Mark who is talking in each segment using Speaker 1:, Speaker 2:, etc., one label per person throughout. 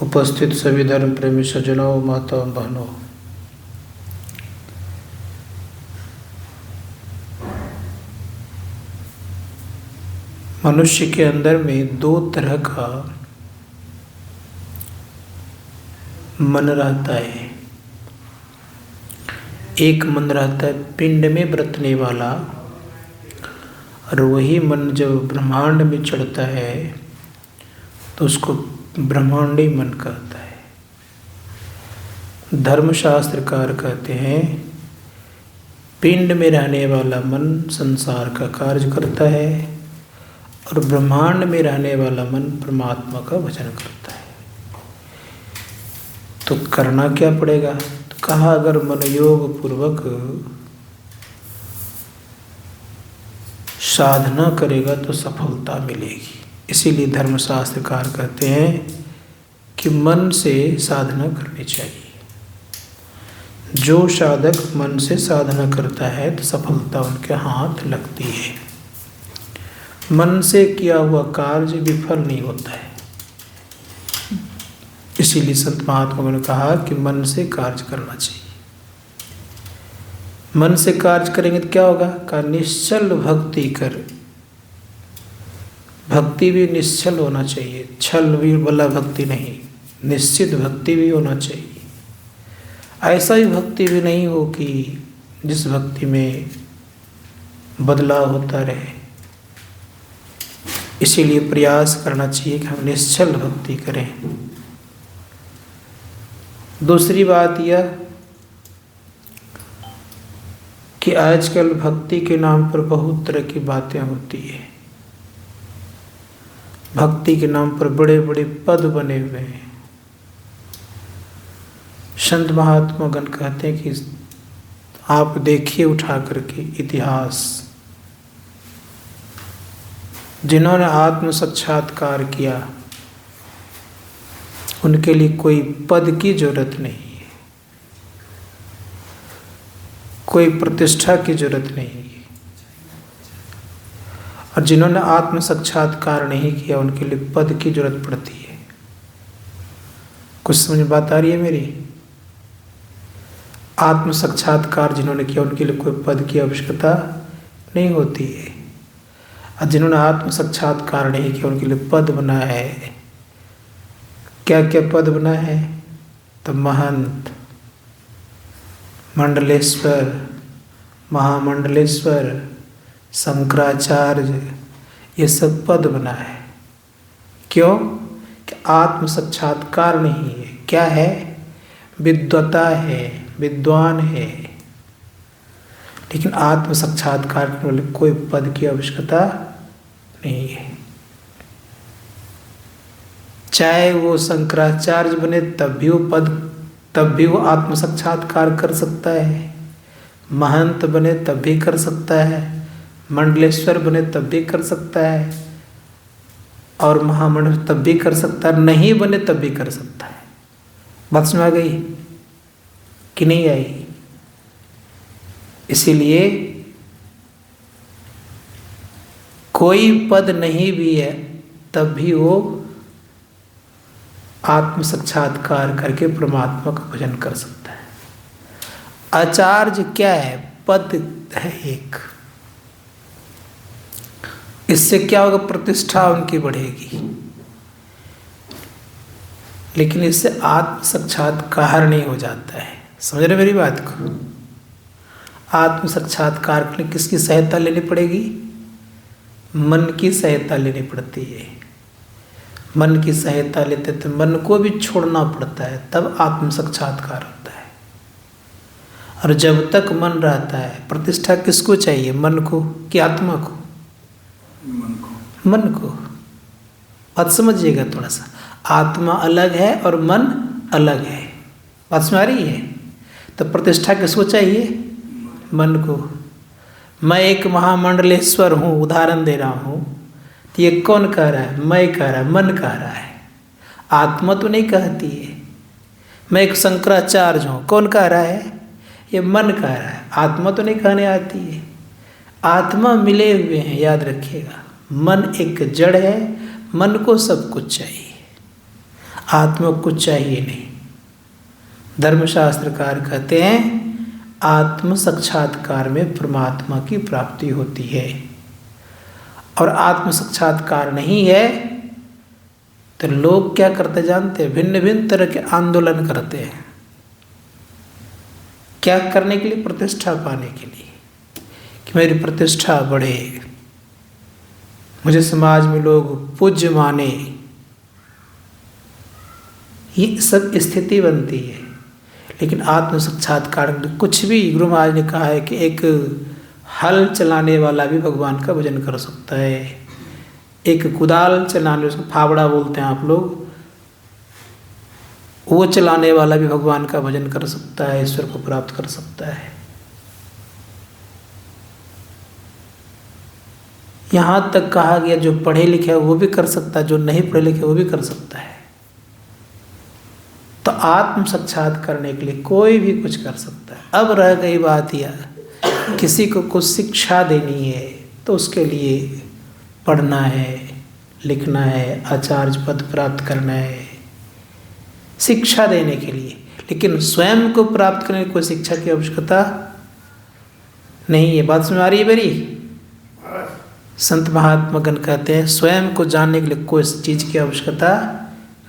Speaker 1: उपस्थित सभी धर्म प्रेमी सज्जनों, माताओं, बहनों, मनुष्य के अंदर में दो तरह का मन रहता है। एक मन रहता है पिंड में बरतने वाला, और वही मन जब ब्रह्मांड में चढ़ता है तो उसको ब्रह्मांडी मन कहता है। धर्मशास्त्रकार कहते हैं पिंड में रहने वाला मन संसार का कार्य करता है और ब्रह्मांड में रहने वाला मन परमात्मा का भजन करता है। तो करना क्या पड़ेगा? तो कहा अगर मनोयोग पूर्वक साधना करेगा तो सफलता मिलेगी। इसीलिए धर्मशास्त्रकार कहते हैं कि मन से साधना करनी चाहिए। जो साधक मन से साधना करता है तो सफलता उनके हाथ लगती है। मन से किया हुआ कार्य विफल नहीं होता है। इसीलिए संत महात्मा ने कहा कि मन से कार्य करना चाहिए। मन से कार्य करेंगे तो क्या होगा? का निश्चल भक्ति कर। भक्ति भी निश्चल होना चाहिए, छल भी वाला भक्ति नहीं, निश्चित भक्ति भी होना चाहिए। ऐसा ही भक्ति भी नहीं हो कि जिस भक्ति में बदलाव होता रहे। इसीलिए प्रयास करना चाहिए कि हम निश्चल भक्ति करें। दूसरी बात यह कि आजकल भक्ति के नाम पर बहुत तरह की बातें होती है। भक्ति के नाम पर बड़े बड़े पद बने हुए हैं। संत महात्मा गण कहते हैं कि आप देखिए उठा करके इतिहास, जिन्होंने आत्म साक्षात्कार किया उनके लिए कोई पद की जरूरत नहीं है, कोई प्रतिष्ठा की जरूरत नहीं है। और जिन्होंने आत्म साक्षात्कार नहीं किया उनके लिए पद की जरूरत पड़ती है। कुछ समझ में बात आ रही है मेरी? आत्म साक्षात्कार जिन्होंने किया उनके लिए कोई पद की आवश्यकता नहीं होती है। और जिन्होंने आत्म साक्षात्कार नहीं किया उनके लिए पद बना है। क्या क्या पद बना है? तो महंत, मंडलेश्वर, महामंडलेश्वर, शंकराचार्य, ये सब पद बना है। क्यों? कि आत्म साक्षात्कार नहीं है। क्या है? विद्वता है, विद्वान है। लेकिन आत्म साक्षात्कार के लिए कोई पद की आवश्यकता नहीं है। चाहे वो शंकराचार्य बने तब भी वो आत्म साक्षात्कार कर सकता है। महंत बने तब भी कर सकता है। मंडलेश्वर बने तब भी कर सकता है। और महामंडल तब भी कर सकता है। नहीं बने तब भी कर सकता है। बात समझ आ गई कि नहीं आई? इसीलिए कोई पद नहीं भी है तब भी वो आत्म साक्षात्कार करके परमात्मा का भजन कर सकता है। आचार्य क्या है? पद है एक। इससे क्या होगा? प्रतिष्ठा उनकी बढ़ेगी। लेकिन इससे आत्म साक्षात्कार नहीं हो जाता है। समझ रहे मेरी बात को? आत्म साक्षात्कार के लिए किसकी सहायता लेनी पड़ेगी? मन की सहायता लेनी पड़ती है। मन की सहायता लेते तो मन को भी छोड़ना पड़ता है, तब आत्म साक्षात्कार होता है। और जब तक मन रहता है, प्रतिष्ठा किसको चाहिए? मन को कि आत्मा को? मन को। बात समझिएगा थोड़ा सा। आत्मा अलग है और मन अलग है। बात समझ आ रही है? तो प्रतिष्ठा किसको चाहिए? मन को। मैं एक महामंडलेश्वर हूँ, उदाहरण दे रहा हूँ, तो ये कौन कह रहा है? मैं कह रहा है, मन कह रहा है। आत्मा तो नहीं कहती है। मैं एक शंकराचार्य हूँ, कौन कह रहा है? ये मन कह रहा है। आत्मा तो नहीं कहने आती है। आत्मा मिले हुए हैं, याद रखिएगा। मन एक जड़ है, मन को सब कुछ चाहिए। आत्मा को कुछ चाहिए नहीं। धर्मशास्त्रकार कहते हैं आत्म साक्षात्कार में परमात्मा की प्राप्ति होती है। और आत्म साक्षात्कार नहीं है तो लोग क्या करते जानते हैं? भिन्न भिन्न तरह के आंदोलन करते हैं। क्या करने के लिए? प्रतिष्ठा पाने के लिए, कि मेरी प्रतिष्ठा बढ़े, मुझे समाज में लोग पूज्य माने। ये सब स्थिति बनती है। लेकिन आत्म साक्षात्कार में कुछ भी, गुरु महाराज ने कहा है कि एक हल चलाने वाला भी भगवान का भजन कर सकता है। एक कुदाल चलाने, उसको फावड़ा बोलते हैं आप लोग, वो चलाने वाला भी भगवान का भजन कर सकता है, ईश्वर को प्राप्त कर सकता है। यहाँ तक कहा गया जो पढ़े लिखे है वो भी कर सकता है, जो नहीं पढ़े लिखे वो भी कर सकता है। तो आत्म साक्षात करने के लिए कोई भी कुछ कर सकता है। अब रह गई बात यह, किसी को कुछ शिक्षा देनी है तो उसके लिए पढ़ना है, लिखना है, आचार्य पद प्राप्त करना है, शिक्षा देने के लिए। लेकिन स्वयं को प्राप्त करने की कोई शिक्षा की आवश्यकता नहीं है। बात समझ आ रही है मेरी? संत महात्मा गण कहते हैं स्वयं को जानने के लिए कोई चीज़ की आवश्यकता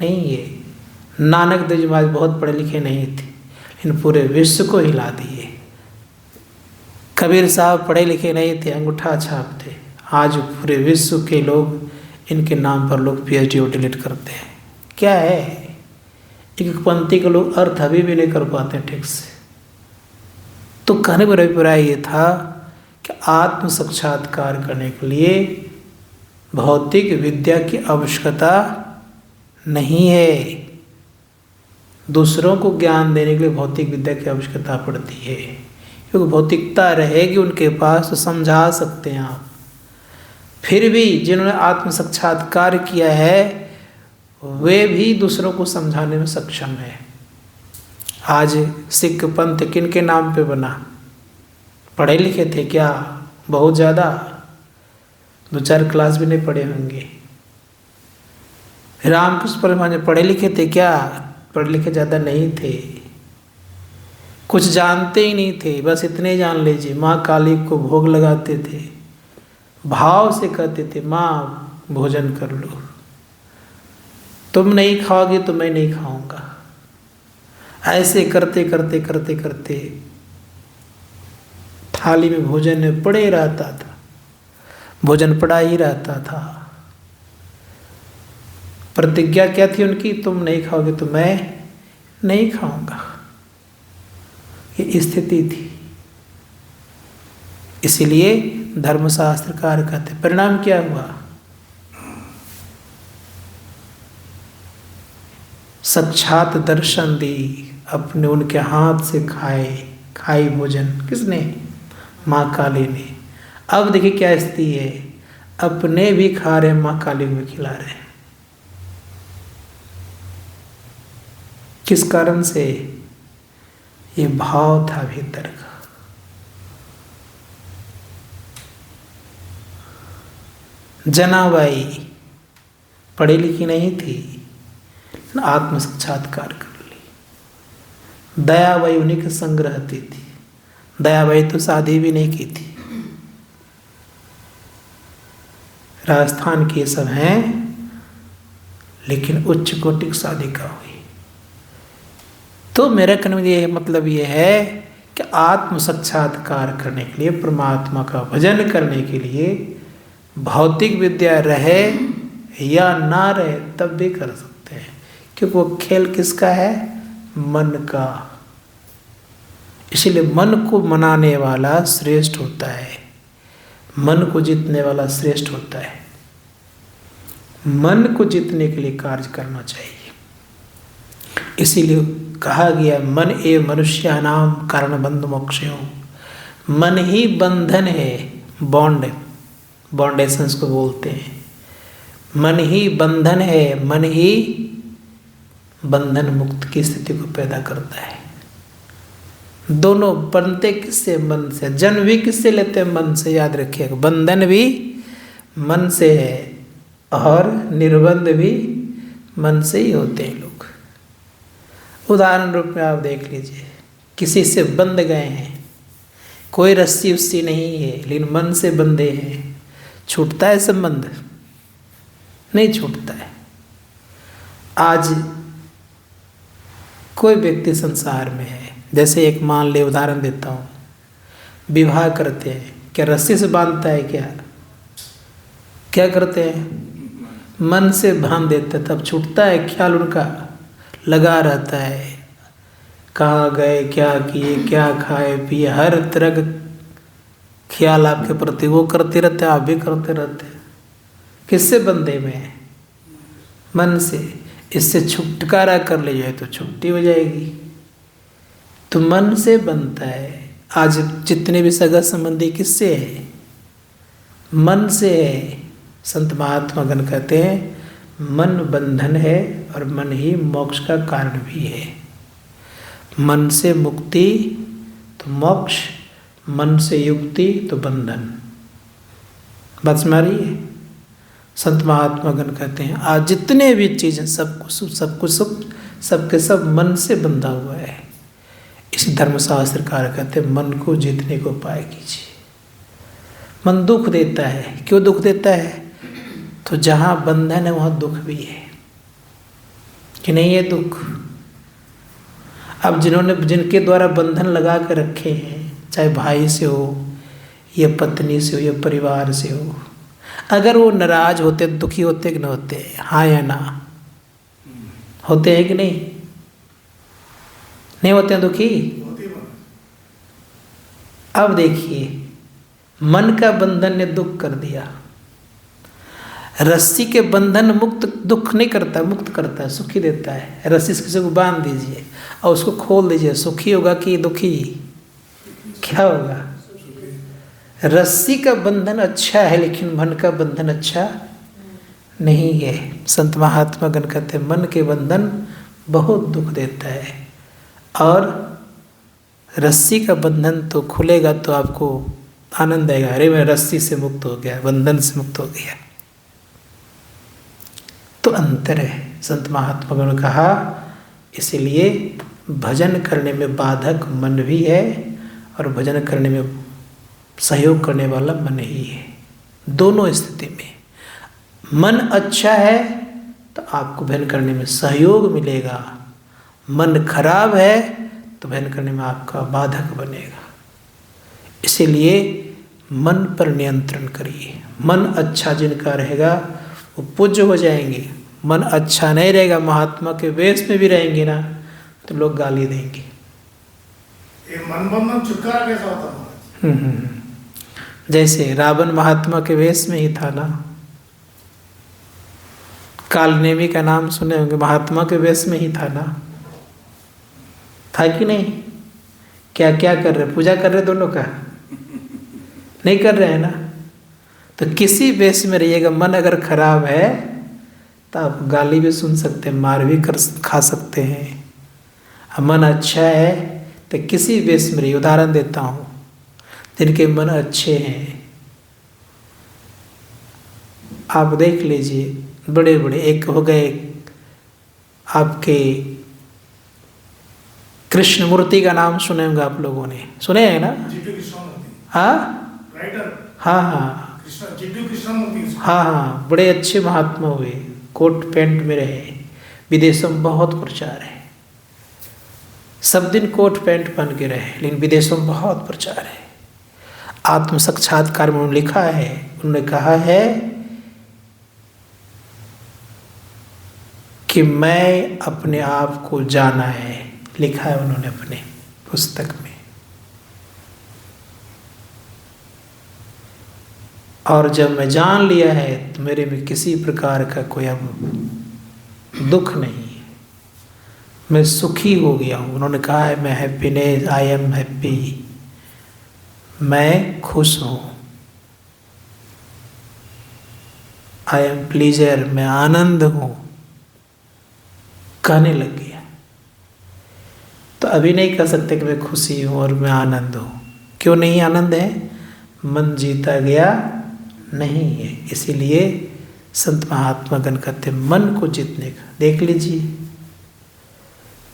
Speaker 1: नहीं है। नानक देव जी महाराज बहुत पढ़े लिखे नहीं थे, लेकिन पूरे विश्व को हिला दिए। कबीर साहब पढ़े लिखे नहीं थे, अंगूठा छाप थे। आज पूरे विश्व के लोग इनके नाम पर लोग PhD और डिलीट करते हैं। क्या है? एक पंक्ति के लोग अर्थ अभी भी नहीं कर पाते ठीक से। तो कहने का अभिप्राय ये था कि आत्म साक्षात्कार करने के लिए भौतिक विद्या की आवश्यकता नहीं है। दूसरों को ज्ञान देने के लिए भौतिक विद्या की आवश्यकता पड़ती है, क्योंकि भौतिकता रहेगी उनके पास तो समझा सकते हैं आप। फिर भी जिन्होंने आत्म साक्षात्कार किया है वे भी दूसरों को समझाने में सक्षम है। आज सिख पंथ किन के नाम पे बना? पढ़े लिखे थे क्या? बहुत ज़्यादा, 2-4 क्लास भी नहीं पढ़े होंगे। रामकृष्ण परमहंस पढ़े लिखे थे क्या? पढ़े लिखे ज़्यादा नहीं थे, कुछ जानते ही नहीं थे। बस इतने जान लीजिए, माँ काली को भोग लगाते थे, भाव से कहते थे माँ भोजन कर लो, तुम नहीं खाओगे तो मैं नहीं खाऊंगा। ऐसे करते करते करते करते थाली में भोजन पड़े रहता था, भोजन पड़ा ही रहता था। प्रतिज्ञा क्या थी उनकी? तुम नहीं खाओगे तो मैं नहीं खाऊंगा। ये स्थिति थी। इसीलिए धर्मशास्त्रकार कहते, परिणाम क्या हुआ? साक्षात दर्शन दी, अपने उनके हाथ से खाई भोजन। किसने? माँ काली ने। अब देखिए क्या स्थिति है, अपने भी खा रहे, माँ काली को भी खिला रहे हैं। किस कारण से? ये भाव था भीतर का। जनाबाई पढ़ी लिखी नहीं थी, आत्म साक्षात्कार कर ली। दयाबाई उन्हीं के संग रहती थी। दयाबाई तो शादी भी नहीं की थी। राजस्थान के सब हैं, लेकिन उच्च कोटि की शादी का हुई। तो मेरा कहने में ये मतलब ये है कि आत्म साक्षात्कार करने के लिए, परमात्मा का भजन करने के लिए भौतिक विद्या रहे या ना रहे तब भी कर सकते हैं, क्योंकि वो खेल किसका है? मन का। इसीलिए मन को मनाने वाला श्रेष्ठ होता है, मन को जीतने वाला श्रेष्ठ होता है। मन को जीतने के लिए कार्य करना चाहिए। इसीलिए कहा गया मन एव मनुष्यानाम कारण बंध मोक्षयो। मन ही बंधन है, बॉन्डेशंस को बोलते हैं। मन ही बंधन है, मन ही बंधन मुक्त की स्थिति को पैदा करता है। दोनों बनते किससे? मन से। जन्म भी किससे लेते हैं? मन से। याद रखिएगा, बंधन भी मन से है और निर्बंध भी मन से ही होते हैं लोग। उदाहरण रूप में आप देख लीजिए, किसी से बंध गए हैं, कोई रस्सी उस्सी नहीं है लेकिन मन से बंधे हैं, छूटता है संबंध? नहीं छूटता है। आज कोई व्यक्ति संसार में है, जैसे एक मान ले उदाहरण देता हूँ, विवाह करते हैं, क्या रस्सी से बांधता है? क्या करते हैं? मन से बांध देते, तब छूटता है। ख्याल उनका लगा रहता है, कहाँ गए, क्या किए, क्या खाए पिए, हर तरह का ख्याल आपके प्रति वो करते रहते, आप भी करते रहते। किससे बंधे में है? मन से। इससे छुटकारा कर ले जाए तो छुट्टी हो जाएगी। तो मन से बनता है। आज जितने भी सगा संबंधी किससे है? मन से है। संत महात्मा गण कहते हैं मन बंधन है और मन ही मोक्ष का कारण भी है। मन से मुक्ति तो मोक्ष, मन से युक्ति तो बंधन। बात समझ रही है? संत महात्मा गण कहते हैं आज जितने भी चीज़ें सब कुछ सबके सब मन से बंधा हुआ है। इस धर्मशास्त्रकार कहते हैं मन को जीतने को उपाय कीजिए। मन दुख देता है। क्यों दुख देता है? तो जहाँ बंधन है वहाँ दुख भी है कि नहीं है दुख? अब जिनके द्वारा बंधन लगा कर रखे हैं, चाहे भाई से हो या पत्नी से हो या परिवार से हो, अगर वो नाराज होते, दुखी होते कि नहीं होते? हाँ या ना? होते हैं कि नहीं? नहीं होते हैं दुखी? अब देखिए, मन का बंधन ने दुख कर दिया। रस्सी के बंधन मुक्त दुख नहीं करता, मुक्त करता है, सुखी देता है। रस्सी से किसी को बांध दीजिए और उसको खोल दीजिए, सुखी होगा कि दुखी? क्या होगा? रस्सी का बंधन अच्छा है लेकिन मन का बंधन अच्छा नहीं है। संत महात्मा गण कहते हैं मन के बंधन बहुत दुख देता है, और रस्सी का बंधन तो खुलेगा तो आपको आनंद आएगा, अरे मैं रस्सी से मुक्त हो गया, बंधन से मुक्त हो गया। तो अंतर है। संत महात्मा गण ने कहा इसीलिए भजन करने में बाधक मन भी है और भजन करने में सहयोग करने वाला मन ही है। दोनों स्थिति में मन अच्छा है तो आपको भजन करने में सहयोग मिलेगा, मन खराब है तो भजन करने में आपका बाधक बनेगा। इसीलिए मन पर नियंत्रण करिए। मन अच्छा जिनका रहेगा वो पूज्य हो जाएंगे। मन अच्छा नहीं रहेगा, महात्मा के वेश में भी रहेंगे ना, तो लोग गाली देंगे।
Speaker 2: ये मन बंधन छुटकारा कैसा होता है?
Speaker 1: जैसे रावण महात्मा के वेश में ही था ना। कालनेमी का नाम सुने होंगे, महात्मा के वेश में ही था ना, था कि नहीं? क्या क्या कर रहे? पूजा कर रहे दोनों का? नहीं कर रहे हैं ना। तो किसी वेश में रहिएगा, मन अगर खराब है तो आप गाली भी सुन सकते हैं, मार भी खा सकते हैं। मन अच्छा है तो किसी वेश में रहिए। उदाहरण देता हूँ, जिनके मन अच्छे हैं आप देख लीजिए, बड़े बड़े एक हो गए आपके कृष्णमूर्ति का नाम सुने होंगे आप लोगों ने, सुने हैं ना? हाँ हाँ हाँ हाँ हाँ, बड़े अच्छे महात्मा हुए, कोट पैंट में रहे, विदेशों में बहुत प्रचार है। सब दिन कोट पैंट पहन के रहे लेकिन विदेशों में बहुत प्रचार है। आत्म साक्षात्कार में उन्होंने लिखा है, उन्होंने कहा है कि मैं अपने आप को जाना है, लिखा है उन्होंने अपने पुस्तक में। और जब मैं जान लिया है तो मेरे में किसी प्रकार का कोई अब दुख नहीं है, मैं सुखी हो गया हूँ। उन्होंने कहा है मैं हैप्पीनेस, आई एम हैप्पी, मैं खुश हूँ। आई एम प्लीजर, मैं आनंद हूँ, कहने लग गया। तो अभी नहीं कह सकते कि मैं खुशी हूँ और मैं आनंद हूँ। क्यों नहीं आनंद है? मन जीता गया नहीं है। इसीलिए संत महात्मागण कहते मन को जीतने का। देख लीजिए,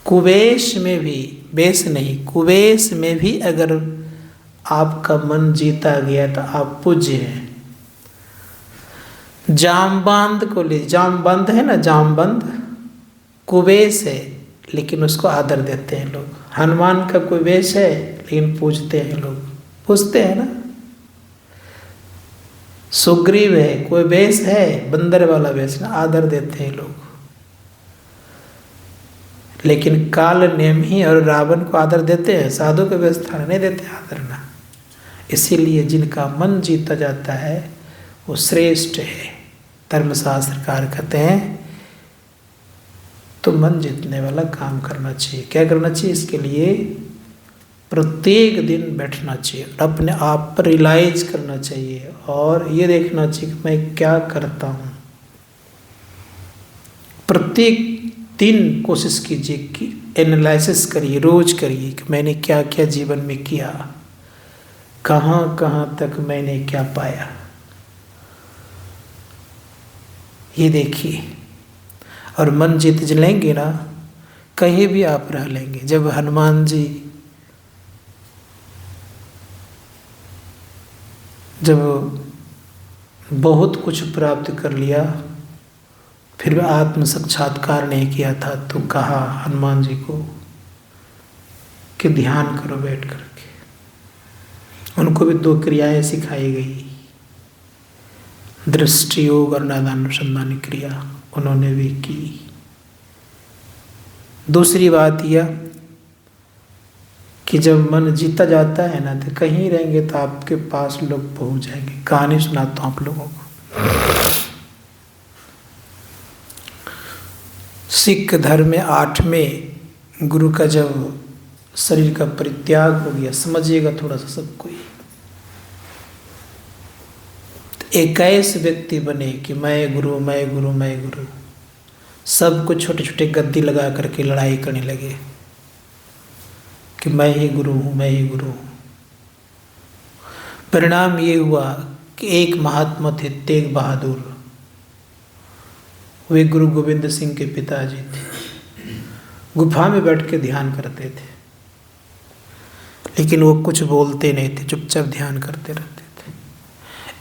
Speaker 1: कुवेश में भी, वेश नहीं, कुवेश में भी अगर आपका मन जीता गया तो आप पूज्य हैं। जामबंद को ले, जामबंद है ना, जामबंद कुवेश है लेकिन उसको आदर देते हैं लोग। हनुमान का कोई वेश है लेकिन पूजते हैं लोग, पूजते हैं ना। सुग्रीव है, कोई वेश है, बंदर वाला वेश ना, आदर देते हैं लोग। लेकिन काल नेमी और रावण को आदर देते हैं, साधु के वेश था नहीं देते आदर ना। इसीलिए जिनका मन जीता जाता है वो श्रेष्ठ है। धर्मशास्त्रकार कहते हैं तो मन जीतने वाला काम करना चाहिए। क्या करना चाहिए? इसके लिए प्रत्येक दिन बैठना चाहिए, अपने आप पर रियलाइज करना चाहिए और ये देखना चाहिए कि मैं क्या करता हूँ। प्रत्येक दिन कोशिश कीजिए कि एनालिसिस करिए, रोज करिए कि मैंने क्या क्या जीवन में किया, कहाँ कहाँ तक मैंने क्या पाया, ये देखिए। और मन जीत लेंगे ना, कहीं भी आप रह लेंगे। जब हनुमान जी जब बहुत कुछ प्राप्त कर लिया फिर भी आत्म साक्षात्कार नहीं किया था, तो कहा हनुमान जी को कि ध्यान करो बैठ करके। उनको भी 2 क्रियाएं सिखाई गई, दृष्टि योग और नादानुसंधानी क्रिया उन्होंने भी की। दूसरी बात यह कि जब मन जीता जाता है ना, तो कहीं रहेंगे तो आपके पास लोग पहुंच जाएंगे। कहानी सुनाता हूँ आप लोगों को। सिख धर्म में 8वें गुरु का जब शरीर का परित्याग हो गया, समझिएगा थोड़ा सा सब कोई, 21 व्यक्ति बने कि मैं गुरु, मैं गुरु, मैं गुरु। सबको छोटे छोटे गद्दी लगा करके लड़ाई करने लगे कि मैं ही गुरु हूँ, मैं ही गुरु हूँ। परिणाम ये हुआ कि एक महात्मा थे तेग बहादुर, वे गुरु गोविंद सिंह के पिताजी थे। गुफा में बैठ के ध्यान करते थे, लेकिन वो कुछ बोलते नहीं थे, चुपचाप ध्यान करते रहते थे।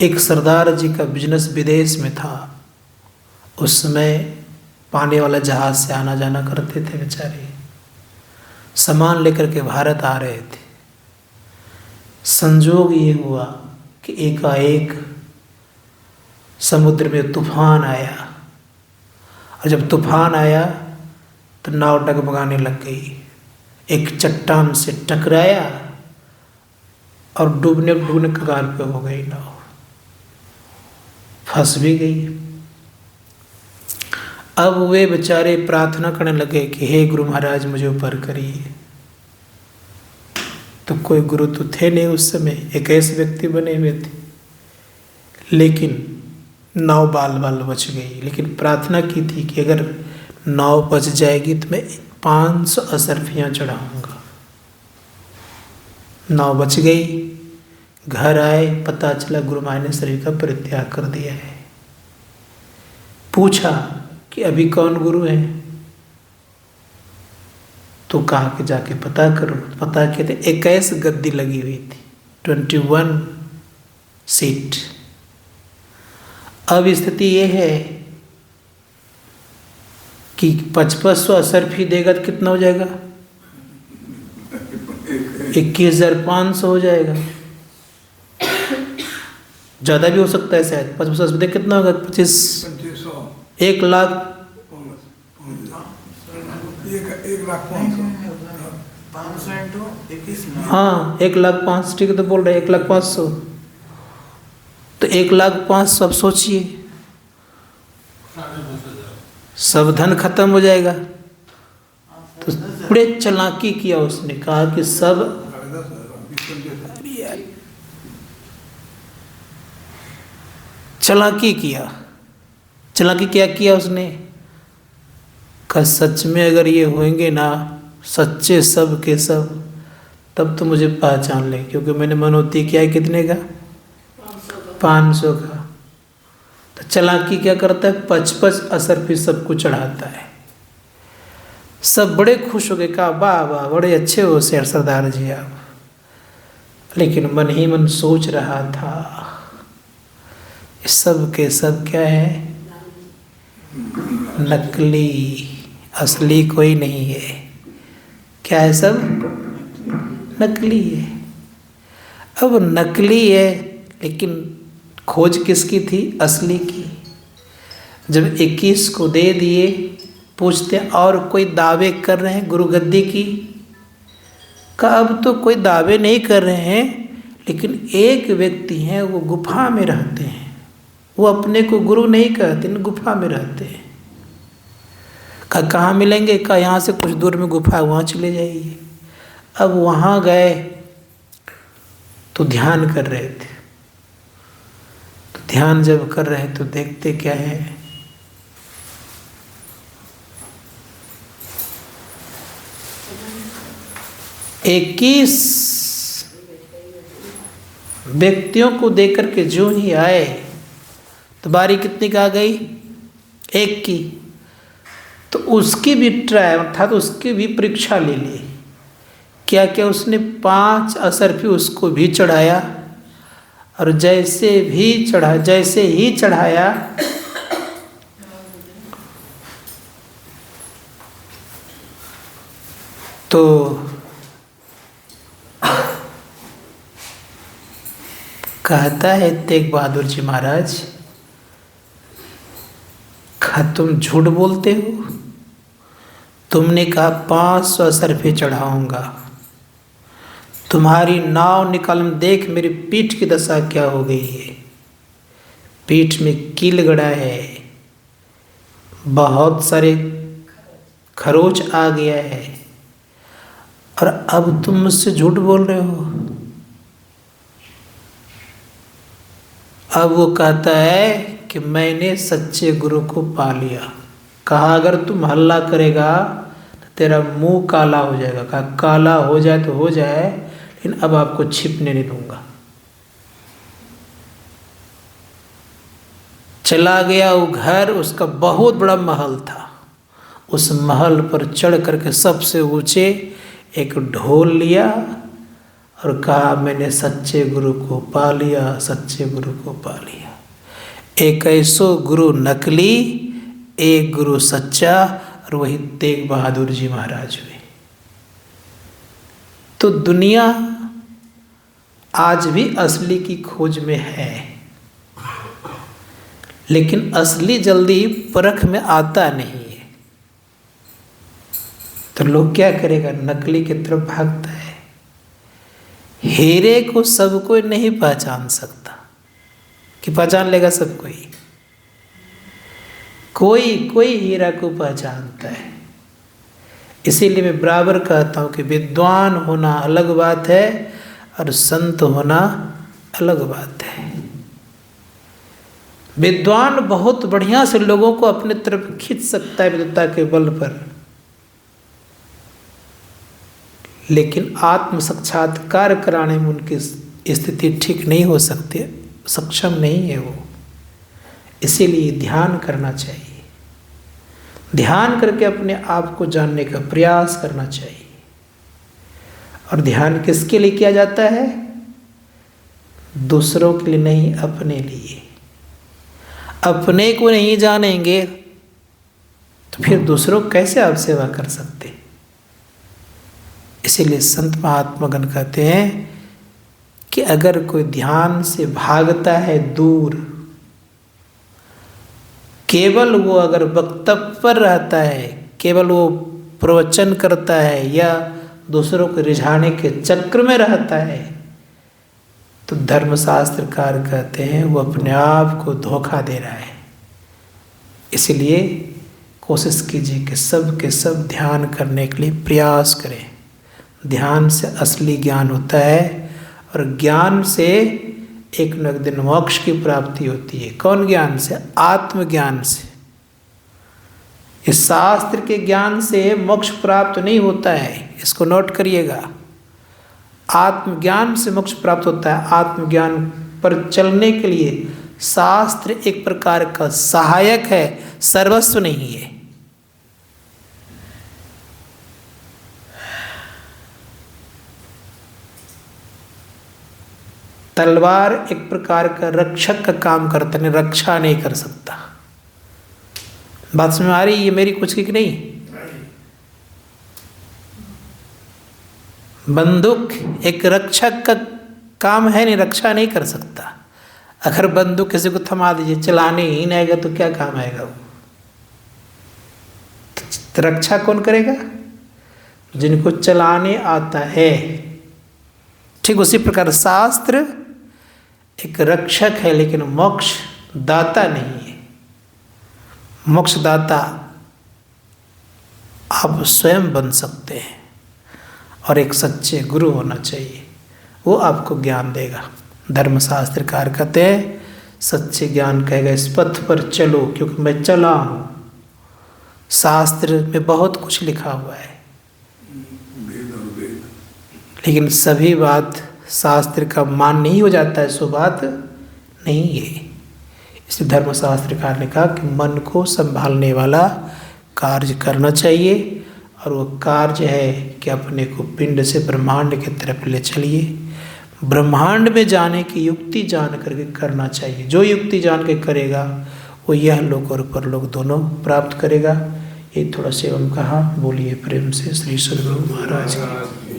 Speaker 1: एक सरदार जी का बिजनेस विदेश में था, उस समय पानी वाला जहाज से आना जाना करते थे बेचारे, सामान लेकर के भारत आ रहे थे। संजोग ये हुआ कि एकाएक समुद्र में तूफान आया, और जब तूफान आया तो नाव डगमगाने लग गई। एक चट्टान से टकराया और डूबने डूबने कगार पे हो गई नाव, फंस भी गई। अब वे बेचारे प्रार्थना करने लगे कि हे गुरु महाराज मुझे ऊपर करिए। तो कोई गुरु तो थे नहीं उस समय, 21 व्यक्ति बने हुए थे, लेकिन नाव बाल बाल बच गई। लेकिन प्रार्थना की थी कि अगर नाव बच जाएगी तो मैं 500 असरफियाँ चढ़ाऊँगा। नाव बच गई, घर आए, पता चला गुरु महाराज ने शरीर का परित्याग कर दिया है। पूछा कि अभी कौन गुरु है, तो कहा कि जाके पता करो। पता किए थे 21 गद्दी लगी हुई थी, 21 सीट। अब स्थिति ये है कि 5500 असरफी देगा तो कितना हो जाएगा? 21,500 हो जाएगा, ज़्यादा भी हो सकता है शायद। 5500 दे कितना होगा? 25, 1 लाख, 1,05,000। हाँ 1,05,000, ठीक है, तो बोल रहे 1,05,000। तो 1,05,000 अब सोचिए, सब धन खत्म हो जाएगा। तो बड़े चालाकी किया उसने, कहा कि सब चालाकी किया। चालाकी क्या किया उसने? कहा सच में अगर ये होंगे ना सच्चे सब के सब, तब तो मुझे पहचान लें, क्योंकि मैंने मनोती किया है कितने का? 500 का। तो चालाकी क्या करता है, 55 असरफी सबको चढ़ाता है। सब बड़े खुश हो गए, कहा वाह वाह बड़े अच्छे हो शेर सरदार जी आप। लेकिन मन ही मन सोच रहा था सब के सब क्या है, नकली, असली कोई नहीं है। क्या है, सब नकली है। अब नकली है लेकिन खोज किसकी थी, असली की। जब 21 को दे दिए, पूछते और कोई दावे कर रहे हैं गुरु गद्दी की, का अब तो कोई दावे नहीं कर रहे हैं, लेकिन एक व्यक्ति हैं वो गुफा में रहते हैं, वो अपने को गुरु नहीं कहते, गुफा में रहते हैं। कहाँ मिलेंगे, का यहाँ से कुछ दूर में गुफा, वहाँ चले जाइए। अब वहाँ गए तो ध्यान कर रहे थे। तो ध्यान जब कर रहे तो देखते क्या है, 21 व्यक्तियों को देकर के जो ही आए तो बारी कितनी का आ गई, 1 की। तो उसकी भी ट्रायल था, तो उसकी भी परीक्षा ले ली। क्या क्या उसने 5 असरफी उसको भी चढ़ाया, और जैसे ही चढ़ाया तो कहता है तेग बहादुर जी महाराज, तुम झूठ बोलते हो, तुमने कहा 500 असरफी चढ़ाऊंगा, तुम्हारी नाव निकाल, देख मेरी पीठ की दशा क्या हो गई है। पीठ में कील गड़ा है, बहुत सारे खरोच आ गया है, और अब तुम मुझसे झूठ बोल रहे हो। अब वो कहता है कि मैंने सच्चे गुरु को पा लिया। कहा अगर तुम हल्ला करेगा तो तेरा मुंह काला हो जाएगा। कहा काला हो जाए तो हो जाए, लेकिन अब आपको छिपने नहीं दूंगा। चला गया वो घर, उसका बहुत बड़ा महल था। उस महल पर चढ़ करके सबसे ऊंचे एक ढोल लिया और कहा मैंने सच्चे गुरु को पा लिया, सच्चे गुरु को पा लिया। एक ऐसो गुरु नकली, एक गुरु सच्चा, और वही तेग बहादुर जी महाराज हुए। तो दुनिया आज भी असली की खोज में है, लेकिन असली जल्दी परख में आता नहीं है। तो लोग क्या करेगा, नकली की तरफ भागता है। हीरे को सब कोई नहीं पहचान सकता, कि पहचान लेगा सब कोई, कोई हीरा को पहचानता है। इसीलिए मैं बराबर कहता हूँ कि विद्वान होना अलग बात है और संत होना अलग बात है। विद्वान बहुत बढ़िया से लोगों को अपने तरफ खींच सकता है विद्वता के बल पर, लेकिन आत्म साक्षात्कार कराने में उनकी स्थिति ठीक नहीं हो सकती, सक्षम नहीं है वो। इसीलिए ध्यान करना चाहिए, ध्यान करके अपने आप को जानने का प्रयास करना चाहिए। और ध्यान किसके लिए किया जाता है, दूसरों के लिए नहीं, अपने लिए। अपने को नहीं जानेंगे तो फिर दूसरों कैसे आप सेवा कर सकते। इसीलिए संत महात्मागण कहते हैं कि अगर कोई ध्यान से भागता है दूर, केवल वो अगर वक्तव्य पर रहता है, केवल वो प्रवचन करता है या दूसरों को रिझाने के चक्र में रहता है, तो धर्मशास्त्रकार कहते हैं वो अपने आप को धोखा दे रहा है। इसलिए कोशिश कीजिए कि सब के सब ध्यान करने के लिए प्रयास करें। ध्यान से असली ज्ञान होता है, और ज्ञान से एक न एक दिन मोक्ष की प्राप्ति होती है। कौन ज्ञान से, आत्मज्ञान से। इस शास्त्र के ज्ञान से मोक्ष प्राप्त नहीं होता है, इसको नोट करिएगा। आत्मज्ञान से मोक्ष प्राप्त होता है। आत्मज्ञान पर चलने के लिए शास्त्र एक प्रकार का सहायक है, सर्वस्व नहीं है। तलवार एक प्रकार का रक्षक का काम करता है, रक्षा नहीं कर सकता। बात समझ में आ रही है ये मेरी कुछ की नहीं? बंदूक एक रक्षक का काम है, नहीं रक्षा नहीं कर सकता। अगर बंदूक किसी को थमा दीजिए, चलाने ही नहीं आएगा तो क्या काम आएगा वो? तो रक्षा कौन करेगा? जिनको चलाने आता है। ठीक उसी प्रकार शास्त्र एक रक्षक है, लेकिन मोक्ष दाता नहीं है। मोक्ष दाता आप स्वयं बन सकते हैं, और एक सच्चे गुरु होना चाहिए, वो आपको ज्ञान देगा। धर्मशास्त्रकार कहते हैं सच्चे ज्ञान कहेगा इस पथ पर चलो, क्योंकि मैं चला हूँ। शास्त्र में बहुत कुछ लिखा हुआ है, लेकिन सभी बात शास्त्र का मान नहीं हो जाता है, सो बात नहीं है। इसलिए धर्मशास्त्रकार ने कहा कि मन को संभालने वाला कार्य करना चाहिए, और वो कार्य है कि अपने को पिंड से ब्रह्मांड की तरफ ले चलिए। ब्रह्मांड में जाने की युक्ति जान करके करना चाहिए। जो युक्ति जान के करेगा वो यह लोक और परलोक दोनों प्राप्त करेगा। ये थोड़ा से एवं कहा। बोलिए प्रेम से श्री सद्गुरु महाराज की आरती।